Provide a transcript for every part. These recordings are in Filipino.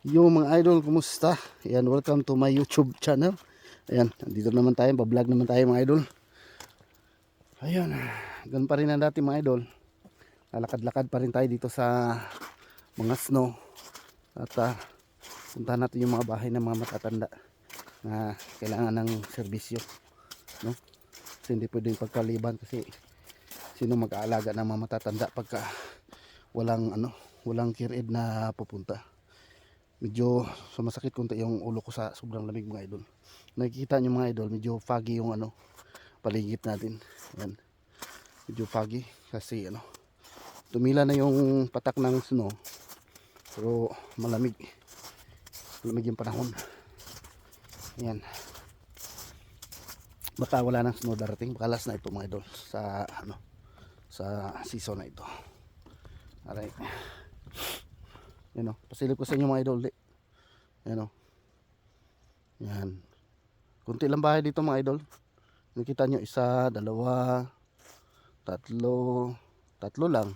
Yung mga idol, kumusta? Ayan, welcome to my YouTube channel. Ayan, dito naman tayo, pa-vlog naman tayo mga idol. Ayan, ganun pa rin ang dati mga idol. Lalakad-lakad pa rin tayo dito sa mga snow. At puntahan natin yung mga bahay ng mga matatanda na kailangan ng serbisyo, no? Kasi hindi pwedeng pagkaliban kasi sino mag-aalaga ng mga matatanda pagka walang kirid na pupunta. Medyo sumasakit konti yung ulo ko sa sobrang lamig mga idol. Nakikita nyo mga idol, medyo foggy yung paligid natin. Ayan. Medyo foggy kasi tumila na yung patak ng snow. Pero malamig. Malamig yung panahon. Ayan. Baka wala nang snow darating. Baka last na ito mga idol sa sa season na ito. Alright. Yan o, pasilip ko sa inyo mga idol. Yan o. Yan. Kunti lang bahay dito mga idol. Nakita nyo, isa, dalawa, tatlo lang.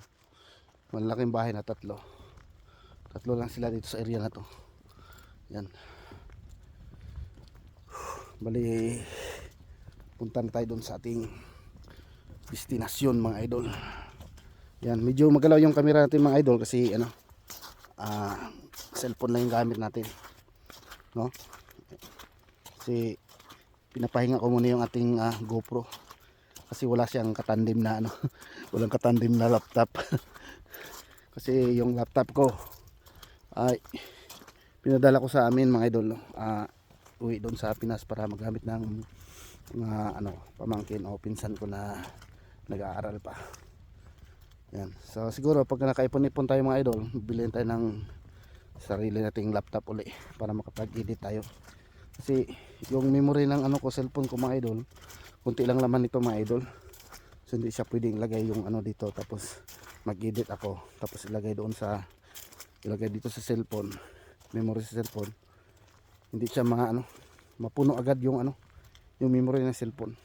Malaking bahay na tatlo. Tatlo lang sila dito sa area na to. Yan. Bali, punta na tayo doon sa ating destinasyon mga idol. Yan, medyo magalaw yung camera natin mga idol kasi cellphone lang yung gamit natin, no? Kasi pinapahinga ko muna yung ating GoPro kasi wala siyang katandim na walang katandim na laptop. Kasi yung laptop ko ay pinadala ko sa amin mga idol, no? Uwi doon sa Pinas para magamit ng mga pamangkin o pinsan ko na nag-aaral pa. Yan. So siguro pag nakaipon-ipon tayo mga idol, bilhin tayo ng sarili nating laptop uli para makapag-edit tayo. Kasi yung memory ng cellphone ko mga idol, kunti lang laman nito mga idol. So hindi siya pwedeng ilagay yung dito tapos mag-edit ako tapos ilagay dito sa cellphone, memory sa cellphone. Hindi siya mapuno agad yung memory ng cellphone.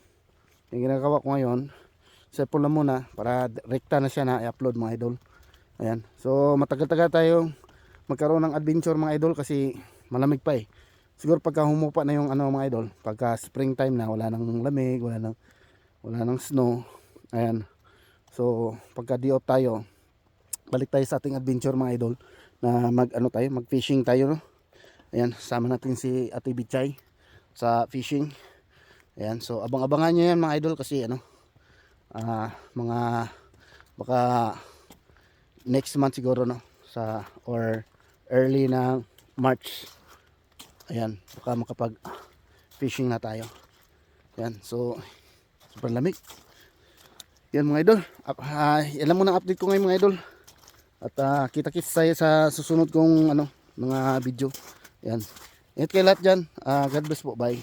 Yung ginagawa ko ngayon, cellphone lang muna para rekta na siya na i-upload mga idol. Ayan. So matagal-tagal tayo magkaroon ng adventure mga idol kasi malamig pa eh. Siguro pagka humupa na yung mga idol, pagka springtime na, wala nang lamig, wala nang snow. Ayan. So pagka di off tayo, balik tayo sa ating adventure mga idol na mag-fishing tayo, no? Ayan, sama natin si Ate Bichay sa fishing. Ayan, so abang-abangan nyo yan mga idol kasi mga baka next month siguro, no, or early na March. Ayan, baka makapag fishing na tayo. Ayan, so super lamig. Yan mga idol, yan lang muna update ko ngayon mga idol. At kita-kits tayo sa susunod kong mga video. Ayan, ingat kayo lahat dyan. God bless po, bye.